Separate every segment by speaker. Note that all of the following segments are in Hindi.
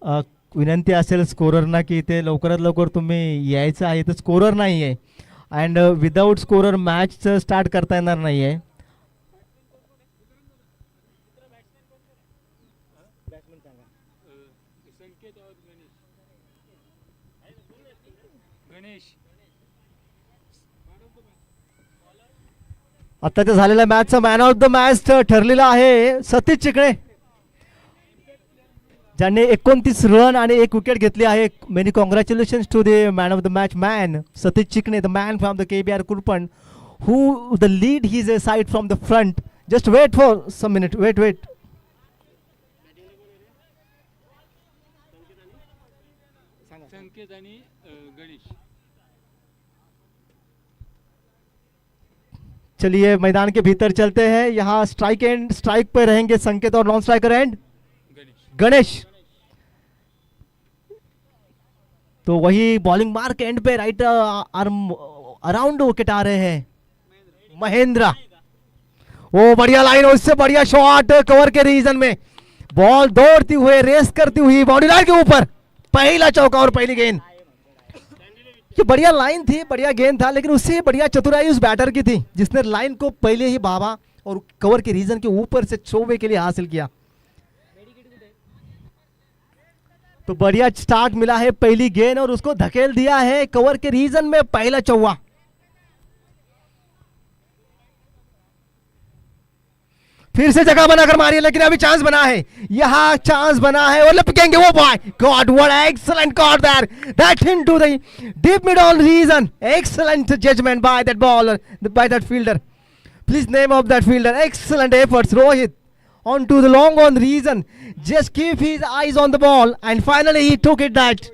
Speaker 1: अ, विनंती असेल स्कोररना की ते लवकरात लवकर तुम्ही यायचं आहे. तर स्कोरर नाही आहे and without scorer match start करता येणार नाही आहे.
Speaker 2: संकेत और गणेश.
Speaker 1: आत्ताच्या झालेल्या मॅचचा मॅन ऑफ द मॅच ठरलेला आहे सतीश चिकणे, ज्यांनी 29 रन आणि 1 विकेट घेतली आहे. Many congratulations to the man of the match man Satish Chikane, the man from the KBR Kurpan, who the lead his side from the front. Just wait for some minute. Wait.
Speaker 2: संकेत आणि गणेश.
Speaker 1: चलिए मैदान के भीतर चलते हैं. यहाँ स्ट्राइक एंड स्ट्राइक पे रहेंगे संकेत और नॉन स्ट्राइकर एंड गणेश. तो वही बॉलिंग मार्क एंड पे राइट आर्म अराउंड विकेट आ रहे हैं महेंद्र. वो बढ़िया लाइन, उससे बढ़िया शॉट कवर के रीजन में, बॉल दौड़ती हुए रेस करती हुई बाउंड्री लाइन के ऊपर, पहला चौका और पहली गेंद. ये बढ़िया लाइन थी, बढ़िया गेंद था, लेकिन उससे बढ़िया चतुराई उस बैटर की थी जिसने लाइन को पहले ही भागा और कवर के रीजन के ऊपर से चौके के लिए हासिल किया. तो बढ़िया स्टार्ट मिला है पहली गेंद और उसको धकेल दिया है कवर के रीजन में, पहला चौका. फिर से जगह बनाकर मारी, लेकिन अभी चांस बना है, यहां चांस बना है और लपकेंगे वो boy. God what excellent caught there, that into the deep mid on region. Excellent judgement by that bowler, by that fielder. Please name of that fielder. Excellent efforts Rohit on to the long on reason, just keep his eyes on the ball and finally he took it. That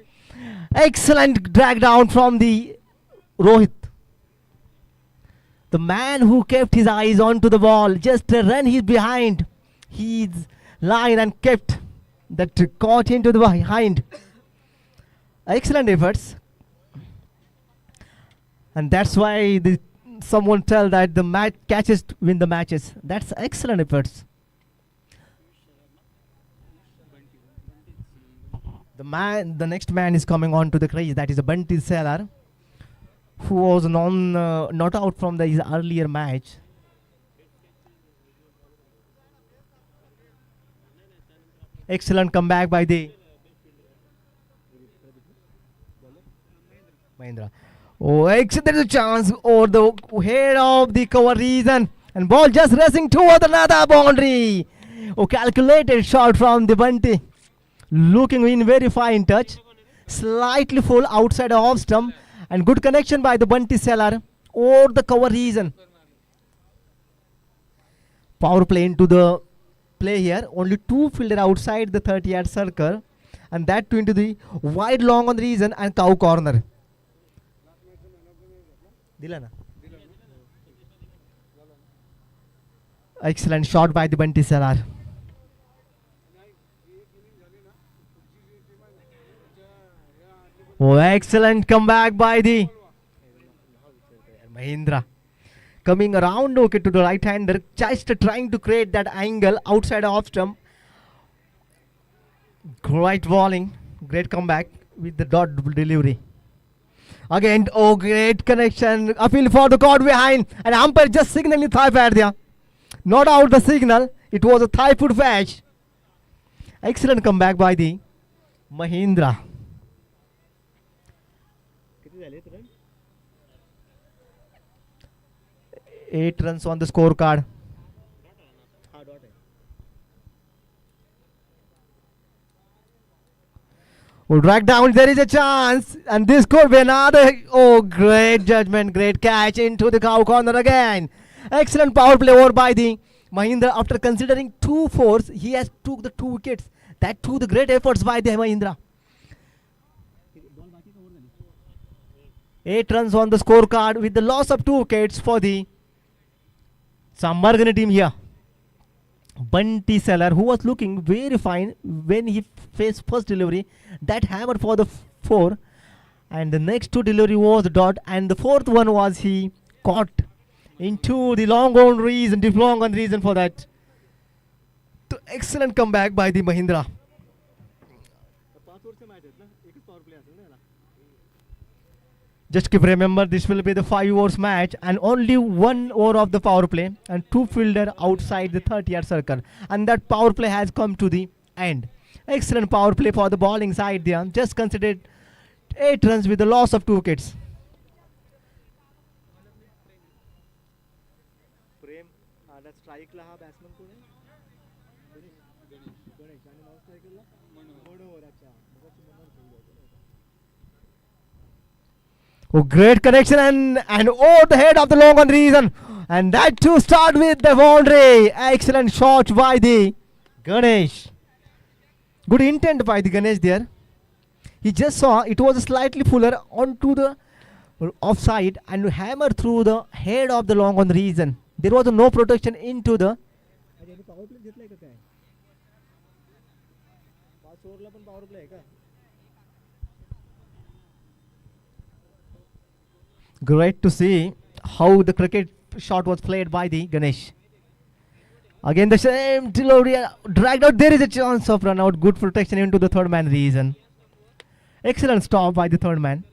Speaker 1: excellent drag down from the Rohit, the man who kept his eyes onto the ball, just run his behind his line and kept that caught into the behind. Excellent efforts, and that's why someone tell that the match catches win the matches. That's excellent efforts. The next man is coming on to the crease. That is a Bunty Seller, who was not out from his earlier match. Excellent comeback by the Mahindra. Oh, there is a chance over the head of the cover reason, and ball just racing toward another boundary. Oh, calculated shot from the Bunty. Looking in very fine touch, slightly full outside of off stump, and good connection by the Bunty Seller over the cover reason. Power play into the play here. Only 2 fielder outside the 30-yard circle, and that too into the wide long on the reason and cow corner. Dilana. Excellent shot by the Bunty Seller. Oh, excellent comeback by the Mahindra. Coming around okay to the right hander, just trying to create that angle outside off stump. Great bowling, great comeback with the dot delivery. Again, oh, great connection. Appeal for the caught behind, and umpire just signaling thigh pad there. Not out the signal, it was a thigh foot fetch. Excellent comeback by the Mahindra. 8 runs on the scorecard. Will drag down, there is a chance, and this could be another. Oh, great judgment, great catch into the cow corner again. Excellent power play over by the Mahindra. After considering 2 fours, he has took the 2 wickets. That too the great efforts by the Mahindra. 8 runs on the scorecard with the loss of 2 wickets for the Sambargani team here. Bunty Seller, who was looking very fine when he faced first delivery, that hammer for the 4, and the next 2 delivery was the dot, and the 4th one was he caught into the long on reason, deep long on reason for that. Excellent comeback by the Mahindra. Just keep remember this will be the 5 overs match and only 1 over of the power play and 2 fielder outside the 30-yard circle, and that power play has come to the end. Excellent power play for the bowling side there. Just considered 8 runs with the loss of 2 wickets. प्रेम आधा स्ट्राईकला हा बॅट्समन कोण आहे? गणेश आणि नॉन स्ट्राईकरला मनोहर. अच्छा Oh, great connection and over the head of the long on reason, and that too start with the boundary. Excellent shot by the Ganesh. Good intent by the Ganesh there. He just saw it was slightly fuller onto the offside and hammer through the head of the long on reason. There was no protection into the. power play घेतलाय का काय? 5 ओव्हरला पण power play आहे का? Great to see how the cricket shot was played by the Ganesh. Again the same delivery dragged out. There is a chance of run out. Good protection into the third man reason. Excellent stop by the third man.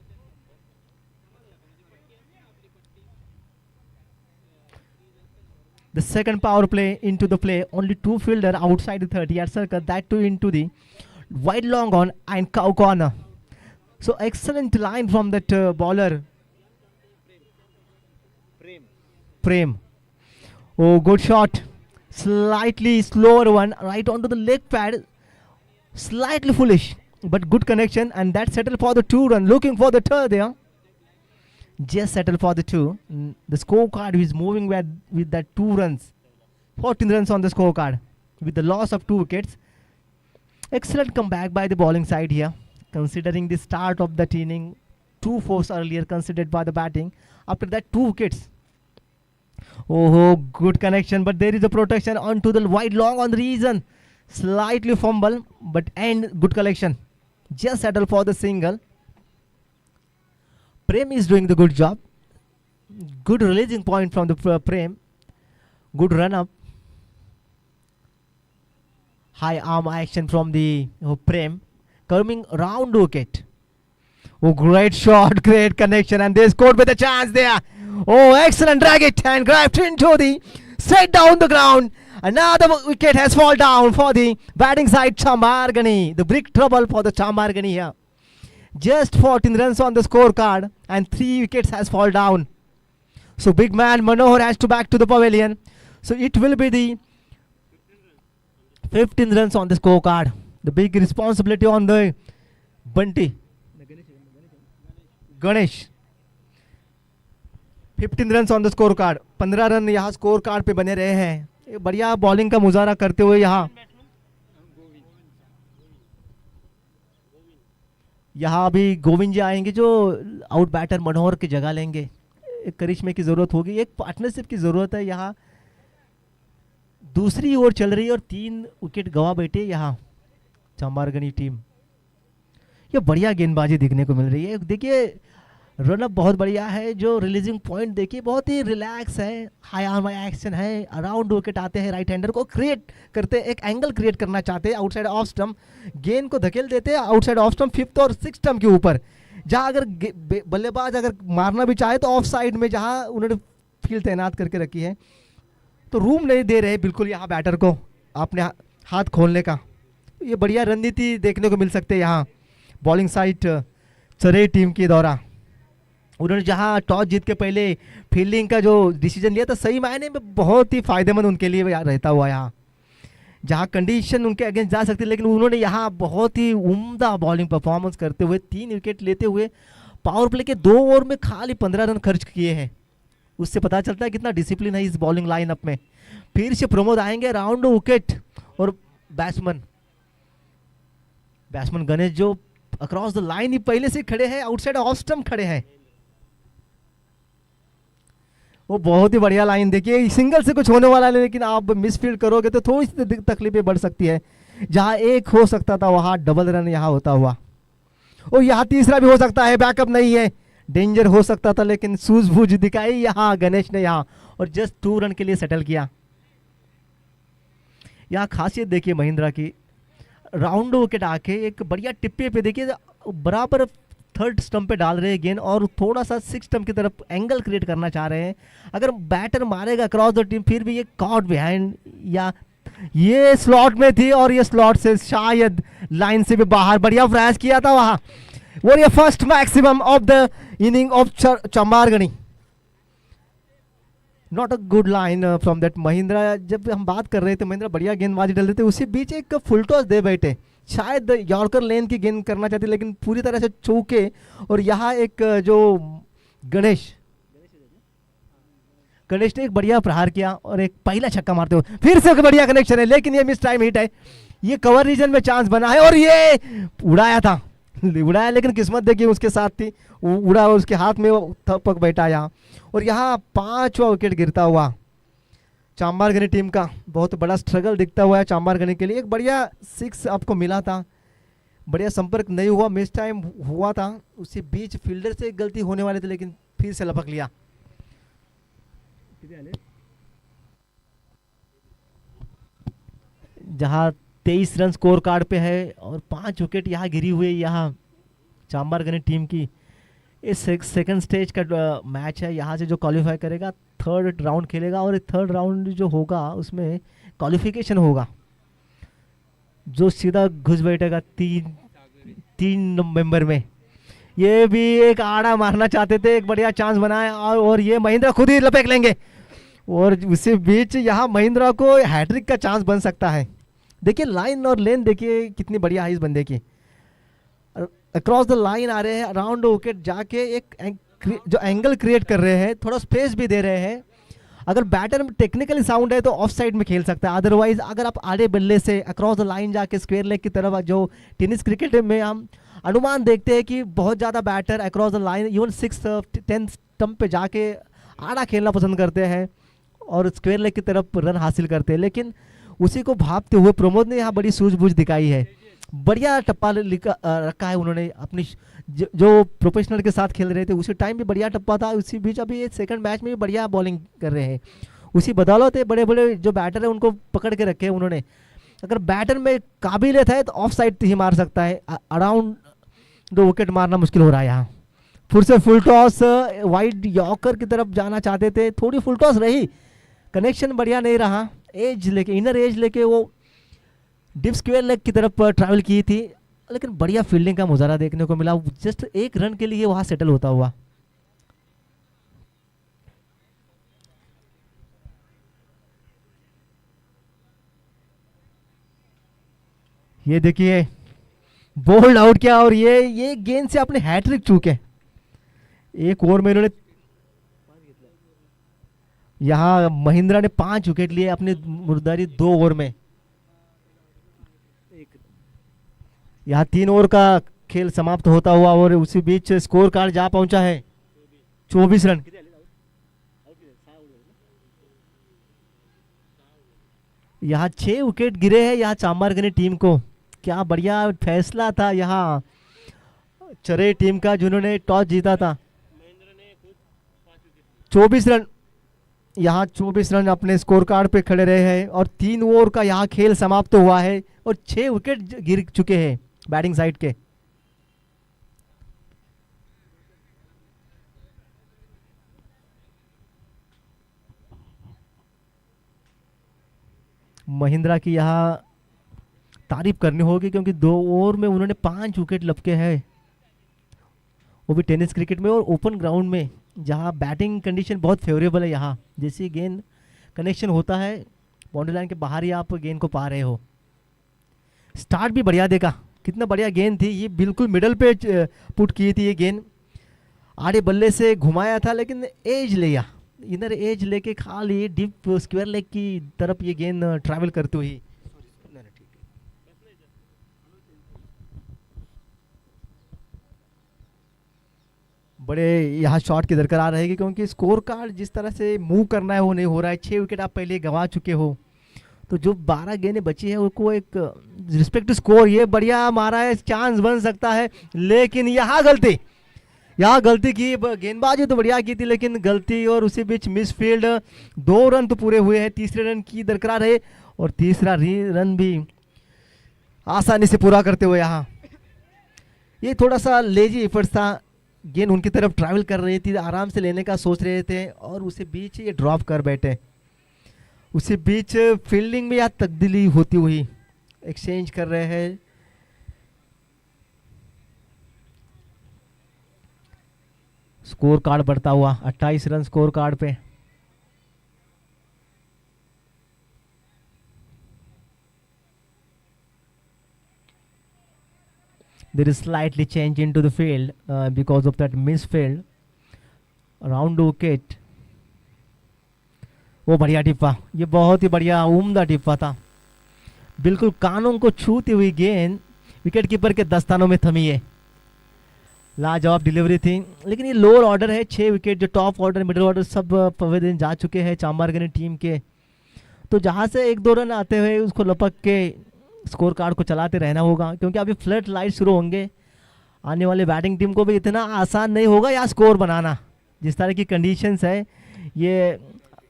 Speaker 1: The second power play into the play. Only 2 fielder outside the 30-yard circle. That too into the wide long on and cow corner. So excellent line from that bowler. Prem. Oh, good shot. Slightly slower one right onto the leg pad. Slightly foolish, but good connection, and that settled for the 2 run. Looking for the third there. Just settled for the 2. The scorecard is moving with that 2 runs. 14 runs on the scorecard with the loss of 2 wickets. Excellent comeback by the bowling side here, considering the start of that inning. 2 fours earlier considered by the batting. After that 2 wickets. Oh, good connection, but there is a protection onto the wide long on the reason. Slightly fumble, but end good collection. Just settle for the single. Prem is doing the good job. Good releasing point from the Prem. Good run up. High arm action from the Prem. Coming round wicket. Oh, great shot, great connection, and they scored with a chance there. Oh, excellent drag it and grabbed into the straight down the ground. Another wicket has fallen down for the batting side Chambargani. The big trouble for the Chambargani here. Just 14 runs on the scorecard and 3 wickets has fallen down. So big man Manohar has to back to the pavilion. So it will be the 15 runs on the scorecard. The big responsibility on the Bunty. Ganesh. 15 run on the score card. 15 run यहाँ स्कोर कार्ड पे बने रहे हैं. बढ़िया बॉलिंग का मुजाहरा करते हुए यहाँ अभी गोविंद जी आएंगे जो आउट बैटर मनोहर की जगह लेंगे. एक करिश्मे की जरूरत होगी, एक पार्टनरशिप की जरूरत है. यहाँ दूसरी ओवर चल रही है और 3 विकेट गवा बैठे यहाँ चांबारगनी टीम. ये बढ़िया गेंदबाजी देखने को मिल रही है. देखिए रनअप बहुत बढ़िया है. जो रिलीजिंग पॉइंट देखिए बहुत ही रिलैक्स है. हाई आर्म एक्शन है. अराउंड विकेट आते हैं. राइट हैंडर को क्रिएट करते, एक एंगल क्रिएट करना चाहते हैं आउटसाइड ऑफ स्टंप. गेंद को धकेल देते हैं आउटसाइड ऑफ स्टंप 5th और 6th स्टंप के ऊपर. जहां अगर बल्लेबाज अगर मारना भी चाहे तो ऑफ साइड में जहां उन्होंने फील्ड तैनात करके रखी है तो रूम नहीं दे रहे बिल्कुल यहाँ बैटर को अपने हाथ खोलने का. ये बढ़िया रणनीति देखने को मिल सकते हैं यहाँ बॉलिंग साइड चरे टीम के दौरा. उन्होंने जहां टॉस जीत के पहले फील्डिंग का जो डिसीजन लिया था सही मायने में बहुत ही फायदेमंद उनके लिए रहता हुआ. यहाँ जहां कंडीशन उनके अगेंस्ट जा सकती है लेकिन उन्होंने यहाँ बहुत ही उम्दा बॉलिंग परफॉर्मेंस करते हुए 3 विकेट लेते हुए पावर प्ले के 2 ओवर में खाली 15 रन खर्च किए हैं. उससे पता चलता है कितना डिसिप्लिन है इस बॉलिंग लाइनअप में. फिर से प्रमोद आएंगे राउंड विकेट और बैट्समैन गणेश जो अक्रॉस द लाइन ही पहले से खड़े हैं, आउटसाइड ऑफ स्टंप खड़े हैं. वो बहुत ही बढ़िया लाइन. देखिए सिंगल से कुछ होने वाला है लेकिन आप मिसफील्ड करोगे तो थोड़ी सी तकलीफें बढ़ सकती है. जहां एक हो सकता था वहां डबल रन यहाँ होता हुआ. और यहाँ तीसरा भी हो सकता है. बैकअप नहीं है, डेंजर हो सकता था लेकिन सूझबूझ दिखाई यहाँ गणेश ने यहाँ और जस्ट 2 रन के लिए सेटल किया. यहाँ खासियत देखिए महिंद्रा की. राउंड विकेट आके एक बढ़िया टिप्पे पे देखिए बराबर थर्ड स्टंप पे डाल रहे हैं गेंद और थोड़ा सा सिक्स स्टंप की तरफ एंगल क्रिएट करना चाह रहे हैं। अगर बैटर मारेगा क्रॉस द टीम फिर भी ये कॉट बिहाइंड या ये स्लॉट में थी और ये स्लॉट से शायद लाइन से भी बाहर बढ़िया फ्लैश किया था वहां। और ये first maximum of the inning of चंबारगढ़ी। Not a good line from that Mahindra. जब हम बात कर रहे थे महिंद्रा बढ़िया गेंदबाजी डाल रहे थे उसी बीच एक फुल टॉस दे बैठे, शायद यॉर्कर लेन की गेंद करना चाहते लेकिन पूरी तरह से चूके। और यहाँ एक जो गणेश ने एक बढ़िया प्रहार किया और एक पहला छक्का मारते हुए फिर से एक बढ़िया कनेक्शन है लेकिन ये मिस टाइम हिट है। ये कवर रीजन में चांस बना है और ये उड़ाया था, उड़ाया लेकिन किस्मत देखिए उसके साथ थी, उड़ा और उसके हाथ में वो थपक बैठा यहाँ। और यहाँ 5वां विकेट गिरता हुआ चांबारगढ़ी टीम का बहुत बड़ा स्ट्रगल दिखता हुआ है चांबारगढ़ी के लिए। एक बढ़िया 6 आपको मिला था, बढ़िया संपर्क नहीं हुआ, मिस टाइम हुआ था, उसी बीच फील्डर से गलती होने वाली थी लेकिन फिर से लपक लिया। जहां 23 रन स्कोर कार्ड पे है और 5 विकेट यहाँ गिरी हुई यहाँ चांबारगढ़ी टीम की। इस सेकंड स्टेज का मैच है, यहाँ से जो क्वालिफाई करेगा थर्ड राउंड खेलेगा और थर्ड राउंड जो होगा उसमें क्वालिफिकेशन होगा जो सीधा घुस बैठेगा तीन नवंबर में। ये भी एक आड़ा मारना चाहते थे, एक बढ़िया चांस बनाया और ये महिंद्रा खुद ही लपेट लेंगे और उसी बीच यहाँ महिंद्रा को हैट्रिक का चांस बन सकता है। देखिए लाइन और लेन देखिए कितनी बढ़िया है इस बंदे की, अक्रॉस द लाइन आ रहे हैं, अराउंड विकेट जाके एक जो एंगल क्रिएट कर रहे हैं, थोड़ा स्पेस भी दे रहे हैं। अगर बैटर टेक्निकली साउंड है तो ऑफ साइड में खेल सकता है, अदरवाइज अगर आप आड़े बल्ले से अक्रॉस द लाइन जाके स्क्वायर लेग की तरफ, जो टेनिस क्रिकेट में हम अनुमान देखते हैं कि बहुत ज़्यादा batter across the line even 6-10 stump पे जाके आड़ा खेलना पसंद करते हैं और स्क्वायर लेग की तरफ रन हासिल करते हैं, लेकिन उसी को भापते हुए प्रमोद ने यहाँ बड़ी सूझबूझ दिखाई है। बढ़िया टप्पा रखा है उन्होंने अपनी जो प्रोफेशनल के साथ खेल रहे थे उसी टाइम भी बढ़िया टप्पा था, उसी बीच अभी सेकंड मैच में भी बढ़िया बॉलिंग कर रहे हैं। उसी बदौलत है बड़े बड़े जो बैटर है उनको पकड़ के रखे उन्होंने। अगर बैटर में काबिलियत है तो ऑफ साइड ही मार सकता है, अराउंड 2 विकेट मारना मुश्किल हो रहा है यहाँ। फिर से फुल टॉस वाइड यॉर्कर की तरफ जाना चाहते थे, थोड़ी फुल टॉस रही, कनेक्शन बढ़िया नहीं रहा, एज लेके इनर एज लेके वो डिप स्क्वायर लेग की तरफ ट्रैवल की थी, लेकिन बढ़िया फील्डिंग का मुजाहरा देखने को मिला, जस्ट 1 रन के लिए वहां सेटल होता हुआ। ये देखिए बोल्ड आउट किया और ये गेंद से अपने हैट्रिक चूके। एक ओवर में इन्होंने यहाँ महिंद्रा ने 5 विकेट लिए अपनी मुर्दारी 2 ओवर में। यहाँ 3 ओवर का खेल समाप्त होता हुआ और उसी बीच स्कोर कार्ड जा पहुंचा है 24 रन। यहाँ 6 विकेट गिरे हैं यहाँ चांबारगढ़ी टीम को। क्या बढ़िया फैसला था यहाँ चरे टीम का जिन्होंने टॉस जीता था। 24 रन, यहाँ 24 रन अपने स्कोर कार्ड पे खड़े रहे हैं और 3 ओवर का यहाँ खेल समाप्त हुआ है और 6 विकेट गिर चुके हैं बैटिंग साइड के। महिंद्रा की यहाँ तारीफ करनी होगी क्योंकि 2 ओवर में उन्होंने 5 विकेट लपके हैं, वो भी टेनिस क्रिकेट में और ओपन ग्राउंड में जहाँ बैटिंग कंडीशन बहुत फेवरेबल है। यहाँ जैसे गेंद कनेक्शन होता है बाउंड्री लाइन के बाहर ही आप गेंद को पा रहे हो। स्टार्ट भी बढ़िया देखा, कितना बढ़िया गेंद थी, ये बिल्कुल मिडल पे पुट की थी ये गेंद, आड़े बल्ले से घुमाया था लेकिन एज लिया, इधर एज लेके खाली डीप स्क्वायर लेग की तरफ ये गेंद ट्रैवल करती हुई। बड़े यहाँ शॉट की दरकार रहेगी क्योंकि स्कोर कार्ड जिस तरह से मूव करना है वो नहीं हो रहा है। 6 विकेट आप पहले गंवा चुके हो तो जो 12 गेंदें बची है उनको एक रिस्पेक्ट स्कोर, ये बढ़िया मारा है, चांस बन सकता है, लेकिन यहाँ गलती की। गेंदबाजी तो बढ़िया की थी लेकिन गलती और उसी बीच मिस फील्ड। 2 रन तो पूरे हुए हैं, तीसरे रन की दरकार है और तीसरा रन भी आसानी से पूरा करते हुए यहाँ। ये थोड़ा सा लेजी एफर्ट्स था, गेंद उनकी तरफ ट्रैवल कर रही थी, आराम से लेने का सोच रहे थे और उसी बीच ये ड्रॉप कर बैठे। उसी बीच फील्डिंग में यहाँ तब्दीली होती हुई, एक्सचेंज कर रहे हैं। स्कोर कार्ड बढ़ता हुआ 28 रन स्कोर कार्ड पे। There is slightly change into the field because of that misfield around wicket. वो बढ़िया टिप्पा, ये बहुत ही बढ़िया उम्दा टिप्पा था, बिल्कुल कानों को छूती हुई गेंद विकेट कीपर के दस्तानों में थमी है। लाजवाब डिलीवरी थी, लेकिन ये लोअर ऑर्डर है, 6 विकेट जो टॉप ऑर्डर मिडिल ऑर्डर सब पवेलियन जा चुके हैं चांबारगनी टीम के। तो जहाँ से 1-2 रन आते हुए उसको लपक के स्कोर कार्ड को चलाते रहना होगा, क्योंकि अभी फ्लड लाइट शुरू होंगे। आने वाले बैटिंग टीम को भी इतना आसान नहीं होगा यहाँ स्कोर बनाना, जिस तरह की कंडीशंस है। ये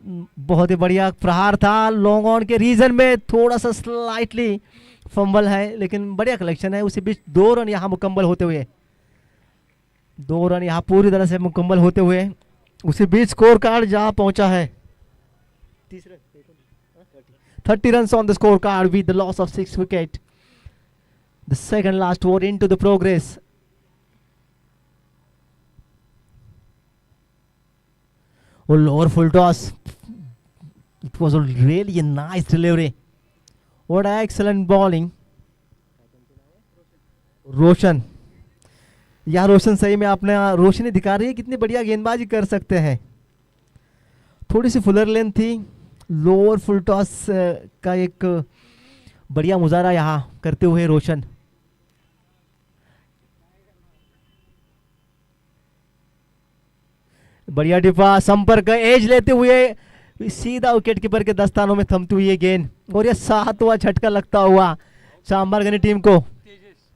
Speaker 1: बहुत ही बढ़िया प्रहार था, लॉन्ग ऑन के रीजन में थोड़ा सा स्लाइटली फंबल है, लेकिन बढ़िया कलेक्शन है। उसी बीच 2 रन यहाँ मुकम्मल होते हुए, 2 रन यहाँ पूरी तरह से मुकम्मल होते हुए, उसी बीच स्कोर कार्ड जहाँ पहुँचा है 30 runs on the scorecard with the loss of 6 wicket. The second last over into the progress. Oh, lower full toss. It was a really nice delivery. What excellent bowling. रोशन, यह रोशन सही में अपने रोशनी दिखा रही है कितनी बढ़िया गेंदबाजी कर सकते हैं। थोड़ी सी फुलर लेंथ थी, लोअर फुल टॉस का एक बढ़िया मुजाहरा यहाँ करते हुए रोशन। बढ़िया डिफा, संपर्क एज लेते हुए सीधा विकेट कीपर के दस्तानों में थमती हुई गेंद, और यह 7वां झटका लगता हुआ चांबारगनी टीम को,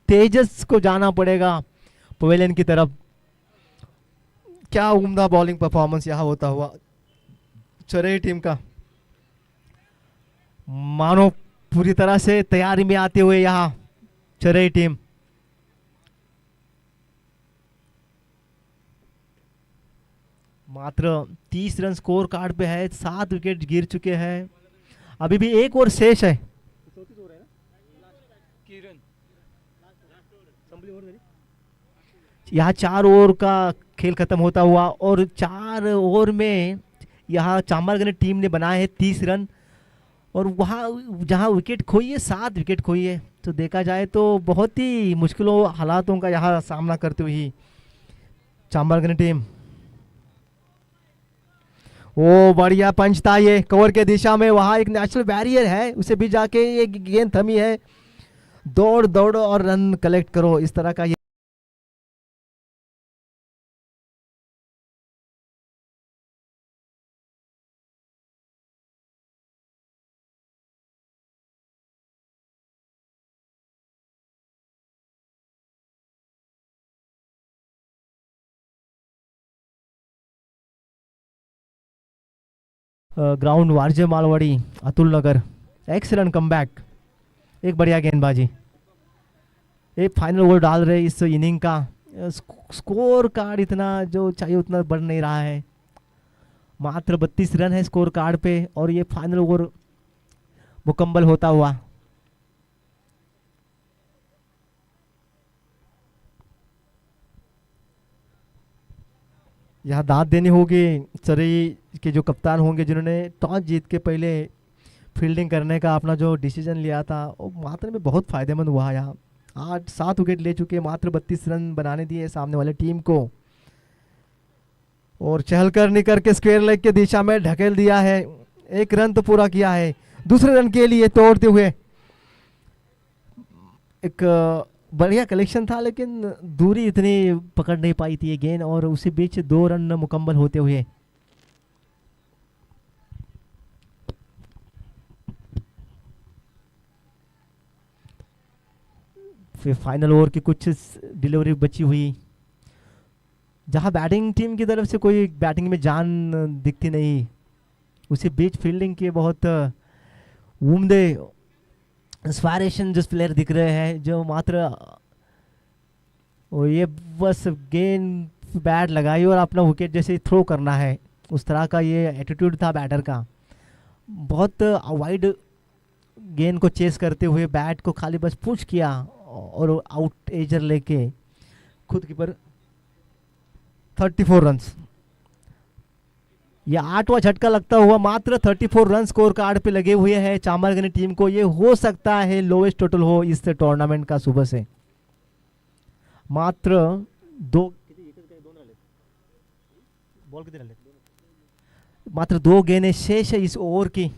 Speaker 1: तेजस को जाना पड़ेगा पवेलियन की तरफ। क्या उम्दा बॉलिंग परफॉर्मेंस यहाँ होता हुआ चरई टीम का, मानो पूरी तरह से तैयारी में आते हुए यहाँ चरई टीम। मात्र 30 रन स्कोर कार्ड पे है, 7 विकेट गिर चुके हैं, अभी भी एक और शेष है। यहाँ 4 ओवर का खेल खत्म होता हुआ, और 4 ओवर में यहाँ चांबारगनी टीम ने बनाए हैं 30 रन, और वहाँ जहाँ विकेट खोई है 7 विकेट खोई है। तो देखा जाए तो बहुत ही मुश्किलों हालातों का यहाँ सामना करते हुई चांबारगनी टीम। ओ बढ़िया पंच था ये कवर के दिशा में, वहाँ एक नेचुरल बैरियर है, उसे भी जाके ये गेंद थमी है। दौड़ दौड़ और रन कलेक्ट करो, इस तरह का ये ग्राउंड वारजे मालवाड़ी अतुल नगर, एक्सीलेंट कमबैक, एक बढ़िया गेंदबाजी। एक फाइनल ओवर डाल रहे इस इनिंग का, स्कोर कार्ड इतना जो चाहिए उतना बढ़ नहीं रहा है, मात्र 32 रन है स्कोर कार्ड पे, और ये फाइनल ओवर मुकम्मल होता हुआ। यहाँ दाद देनी होगी चरई के जो कप्तान होंगे, जिन्होंने टॉस जीत के पहले फील्डिंग करने का अपना जो डिसीजन लिया था, वो मात्र में बहुत फायदेमंद हुआ। यहाँ 7 विकेट ले चुके, मात्र 32 रन बनाने दिए सामने वाले टीम को, और चहलकर निकर के स्क्वायर लेग के दिशा में ढकेल दिया है। 1 रन तो पूरा किया है, दूसरे रन के लिए तोड़ते हुए एक बढ़िया कलेक्शन था, लेकिन दूरी इतनी पकड़ नहीं पाई थी ये गेंद, और उसी बीच 2 रन मुकम्मल होते हुए फिर फाइनल ओवर की कुछ डिलीवरी बची हुई, जहां बैटिंग टीम की तरफ से कोई बैटिंग में जान दिखती नहीं, उसी बीच फील्डिंग के बहुत उम्दे इंस्पायरेशन जिस प्लेयर दिख रहे हैं जो मात्र वो ये बस गेंद बैट लगाई और अपना विकेट जैसे थ्रो करना है, उस तरह का ये एटीट्यूड था बैटर का। बहुत वाइड गेंद को चेस करते हुए बैट को खाली बस पुश किया और आउट एजर लेके खुद की पर 34 रन्स। ये 8वां झटका लगता हुआ मात्र 34 रन स्कोर कार्ड पे लगे हुए हैं चांबरगनी टीम को। ये हो सकता है लोवेस्ट टोटल हो इस टूर्नामेंट का सुबह से। मात्र मात्र 2 गेंदें शेष है इस ओवर की।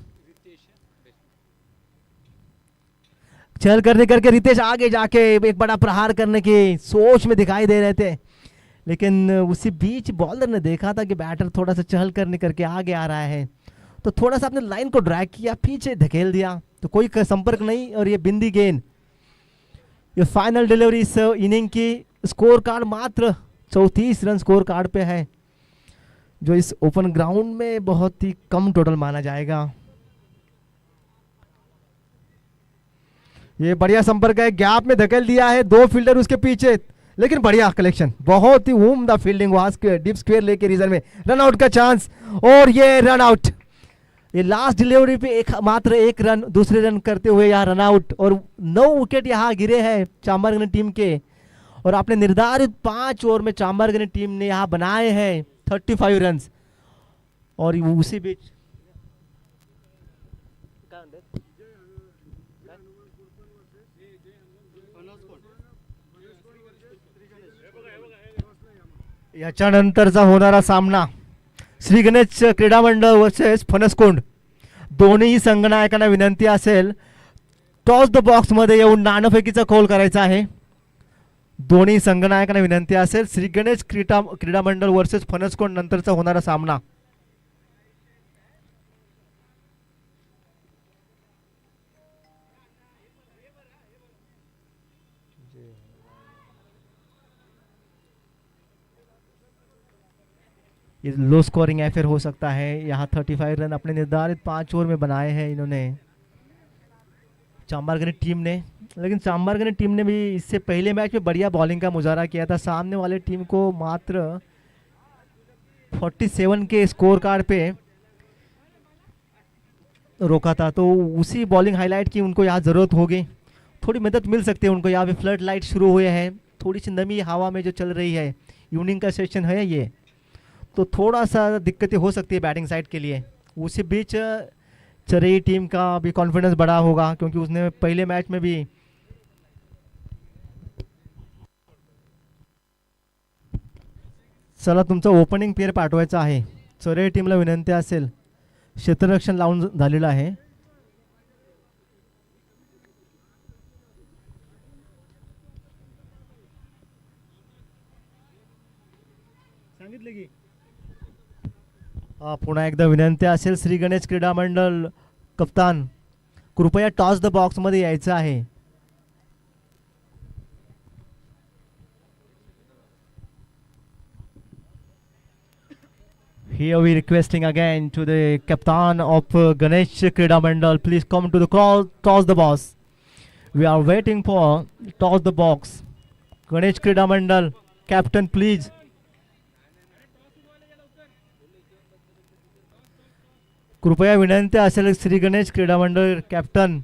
Speaker 1: चल करके रितेश आगे जाके एक बड़ा प्रहार करने की सोच में दिखाई दे रहे थे, लेकिन उसी बीच बॉलर ने देखा था कि बैटर थोड़ा सा चहल करके आगे आ रहा है, तो थोड़ा सा अपने लाइन को ड्रैग किया, पीछे धकेल दिया, तो कोई संपर्क नहीं। और ये बिंदी गेंद, ये फाइनल डिलीवरी इस इनिंग की। स्कोर कार्ड मात्र 34 रन स्कोर कार्ड पे है, जो इस ओपन ग्राउंड में बहुत ही कम टोटल माना जाएगा। ये बढ़िया संपर्क है, गैप में धकेल दिया है, 2 फील्डर उसके पीछे, लेकिन बढ़िया कलेक्शन, बहुत ही उम्दा फील्डिंग वहां स्क्वायर डीप स्क्वायर लेके रीजन में रन आउट का चांस, और ये रन आउट। ये लास्ट डिलीवरी पे मात्र 1 रन दूसरे रन करते हुए यहाँ रन आउट, और 9 विकेट यहाँ गिरे हैं चांबरगनी टीम के। और आपने निर्धारित 5 ओवर में चांबरगनी टीम ने यहाँ बनाए हैं 35 रन। और उसी बीच याच्यानंतरचा होणारा सामना श्री गणेश क्रीडा मंडळ वर्सेस फणसकुंड। दोन्ही संघनायकांना विनंती असेल टॉस द बॉक्स मध्ये येऊन नाणेफेकीचा कॉल करायचा आहे। दोन्ही संघनायकांना विनंती असेल श्री गणेश क्रीडा मंडळ वर्सेस फणसकुंड नंतरचा होणारा सामना। ये लो स्कोरिंग अफेयर हो सकता है। यहाँ 35 रन अपने निर्धारित 5 ओवर में बनाए हैं इन्होंने चांबरगनी टीम ने, लेकिन चांबरगनी टीम ने भी इससे पहले मैच में बढ़िया बॉलिंग का मुजाहरा किया था, सामने वाले टीम को मात्र 47 के स्कोर कार्ड पे रोका था, तो उसी बॉलिंग हाईलाइट की उनको यहाँ ज़रूरत होगी, थोड़ी मदद मिल सकती है उनको। यहाँ पे फ्लड लाइट शुरू हुए हैं, थोड़ी सी नमी हवा में जो चल रही है, इवनिंग का सेशन है ये, तो थोड़ा सा दिक्कतें हो सकती है बैटिंग साइड के लिए। उसी बीच चरई टीम का भी कॉन्फिडेंस बढ़ा होगा, क्योंकि उसने पहले मैच में भी चला तुमचा ओपनिंग पेयर पाठवायचा आहे। चरई टीमला विनंती असेल, क्षेत्ररक्षण लावून झालेलं आहे। सांगितले की पुन्हा एकदा विनंती असेल श्री गणेश क्रीडा मंडळ कप्तान कृपया टॉस द बॉक्स मध्ये यायचं आहे। Here we requesting again to the captain of Ganesh Krida Mandal, please come to the call, toss the box. We are waiting for toss the box. Ganesh Krida Mandal, captain please. कृपया विनंती असेल श्री गणेश क्रीडा मंडळ कॅप्टन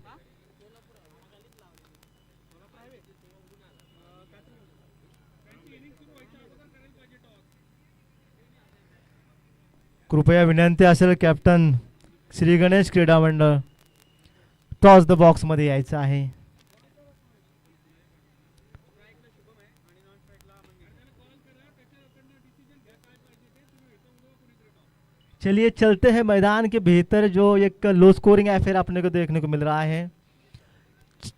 Speaker 1: कृपया विनंती असेल कॅप्टन श्री गणेश क्रीडा मंडळ टॉस द बॉक्स मध्ये यायचं आहे। चलिए चलते हैं मैदान के भीतर, जो एक लो स्कोरिंग अफेयर अपने को देखने को मिल रहा है।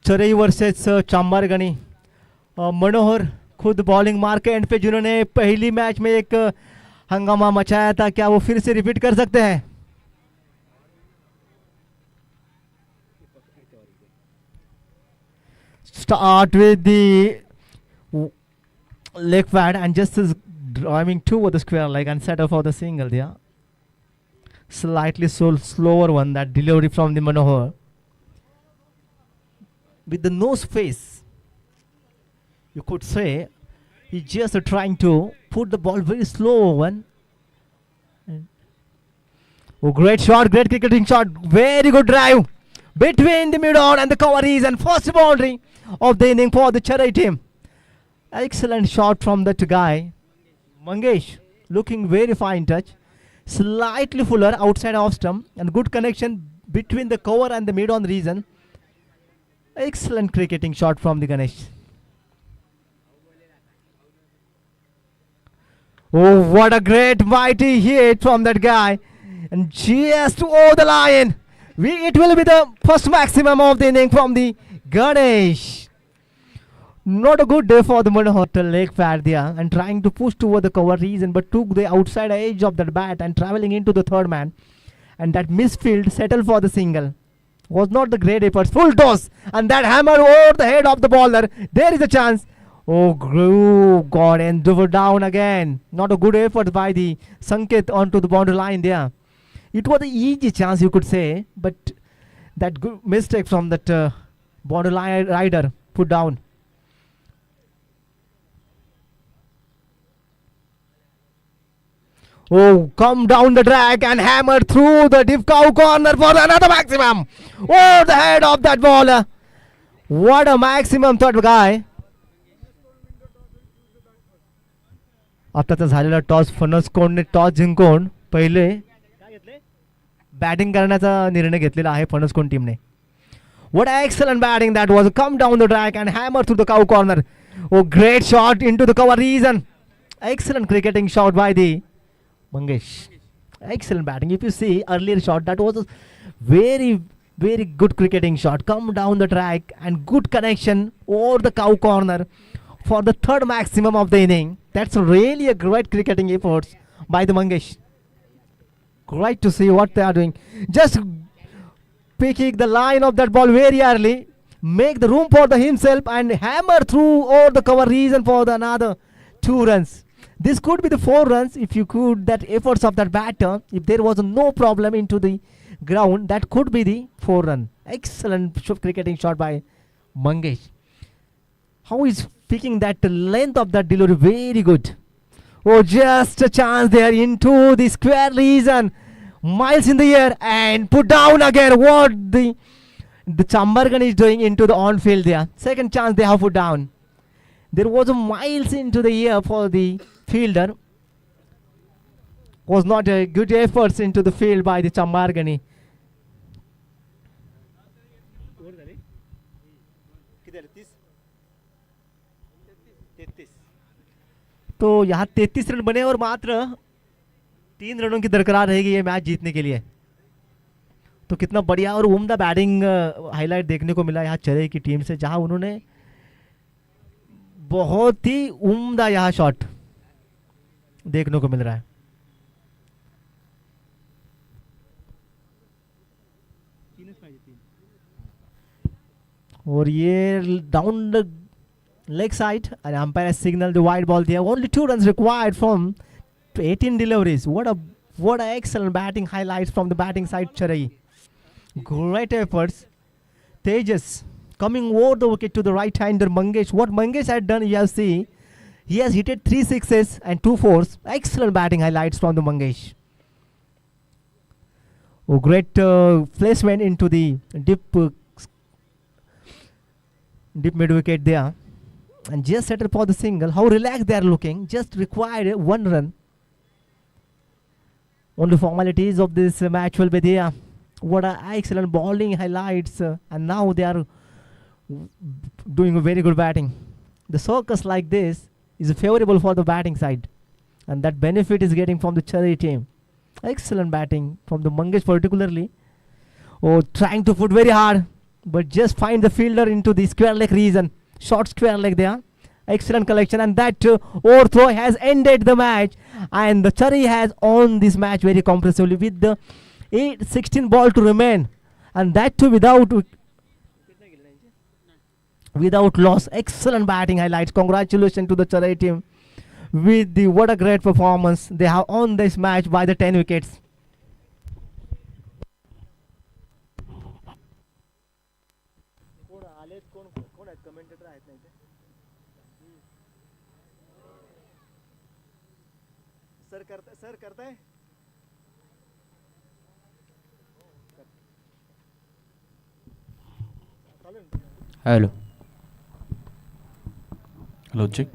Speaker 1: चरई वर्सेस चांबरगनी। मनोहर खुद बॉलिंग मार के एंड पे जिन्होंने पहली मैच में एक हंगामा मचाया था, क्या वो फिर से रिपीट कर सकते हैं? Start with the leg pad and just driving to the square like and set for the single दिया। Slightly slower one, that delivery from the Manohar. with the nose face. You could say he's just trying to put the ball very slow one. Oh, great shot, great cricketing shot, very good drive between the mid-on and the coveries, and first boundary of the inning for the Chennai team. Excellent shot from that guy, Mangesh, looking very fine touch, slightly fuller outside off stump, and good connection between the cover and the mid-on region. Excellent cricketing shot from the Ganesh. Oh, what a great mighty hit from that guy. And just over the line. It will be the first maximum of the inning from the Ganesh. Not a good day for the Manohar leg pad there, and trying to push toward the cover region, but took the outside edge of that bat and traveling into the third man. And that misfield settled for the single. Was not the great efforts. Full toss. And that hammer over the head of the bowler. There is a chance. Oh, God, and drove down again. Not a good effort by the Sanket onto the boundary line there. It was an easy chance, you could say, but that good mistake from that borderline rider put down. Oh, come down the track and hammer through the deep cow corner for another maximum. Over the head of that bowler. What a maximum third guy. आताचा झालेला टॉस फणसकोंडने टॉस जिंकून पहिले बॅटिंग करण्याचा निर्णय घेतलेला आहे फणसकोंड टीमने. What excellent batting that was. Come down the track and hammer through the cow corner. Oh, great shot into the cover region. Excellent cricketing shot by the Mangesh. Excellent batting. If you see earlier shot, that was a very, very good cricketing shot. Come down the track and good connection over the cow corner for the third maximum of the inning. That's really a great cricketing efforts by the Mangesh. Great to see what they are doing. Just picking the line of that ball very early, make the room for the himself and hammer through over the cover region for the another 2 runs. This could be the 4 runs if you could, that efforts of that batter, if there was no problem into the ground, that could be the 4 run. Excellent cricketing shot by Mangesh. How is picking that length of that delivery, very good. Oh, just a chance there into the square region, miles in the air, and put down again. What the Chambargan is doing into the on field there. Second chance they have put down. There was a miles into the air for the fielder. Was not a good efforts into the field by the Chambargani. तो यहाँ 33 रन बने और मात्र 3 रनों की दरकार रहेगी ये मैच जीतने के लिए. तो कितना बढ़िया और उम्दा बैटिंग हाईलाइट देखने को मिला यहाँ चेन्नई की टीम से, जहां उन्होंने बहुत ही उम्दा यहाँ शॉट देखने को मिल रहा है. और ये down the leg side, and umpire has signaled the wide ball there. Only 2 runs required from 18 deliveries. What a excellent batting highlights from the batting side, Chennai. Great efforts. Tejas coming over the wicket to the right hander Mangesh. What Mangesh had done, you have seen, he has hit 3 sixes and 2 fours. Excellent batting highlights from the Mangesh. Oh, great placement into the deep mid wicket there. And just settled for the single. How relaxed they are looking. Just required 1 run. Only formalities of this match will be there. What a excellent bowling highlights. And now they are doing a very good batting. The circus like this is favorable for the batting side. And that benefit is getting from the Chennai team. Excellent batting from the Mangesh particularly. Oh, trying to put very hard. But just find the fielder into the square leg region. Short square leg there. Excellent collection, and that overthrow has ended the match, and the Chennai has won this match very comprehensively with the 16 ball to remain, and that too without loss. Excellent batting highlights. Congratulations to the Chennai team with the what a great performance. They have won this match by the 10 wickets. Sir करता है
Speaker 3: हेलो हेलो चेक